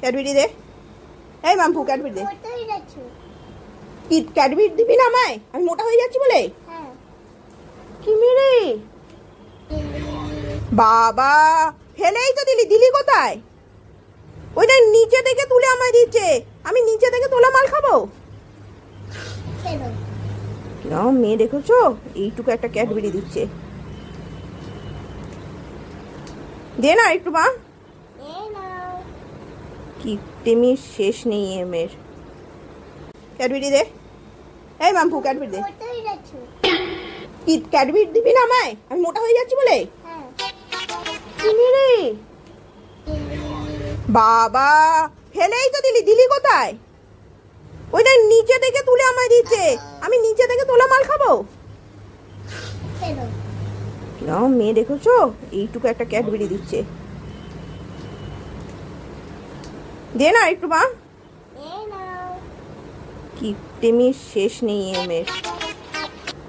Cadbury দে। এই Mampu Cadbury দে। কি Cadbury দিবি না আমায়? আমি মোটা হয়ে যাচ্ছি বলে? কি মেরে বাবা, ফেলেই তো দিলি। দিলি কোথায়? ওইটা নিচে থেকে তুলে আমায় দিচ্ছে, আমি নিচে থেকে তোলা মাল খাবো? কিরম মেয়ে দেখেছো, এইটুকু একটা ক্যাডবেরি দিচ্ছে। দে না একটু মা। কি তেমির শেষ নেই এমের। ক্যাডবেরি দে। এই মাম্পু ক্যাডবেরি দে। কি ক্যাডবেরি দিবি না আমায়? আমি মোটা হয়ে যাচ্ছি বলে? কি মেরে বাবা, ফেলেই তো দিলি। দিলি কোথায়? ওইটা নিচে থেকে তুলে আমায় দিচ্ছে, আমি নিচে থেকে তোলা মাল খাবো? কিরম মেয়ে দেখেছো, এইটুকু একটা ক্যাডবেরি দিচ্ছে। দে না একটু মা। কি তেমির শেষ নেই এমের।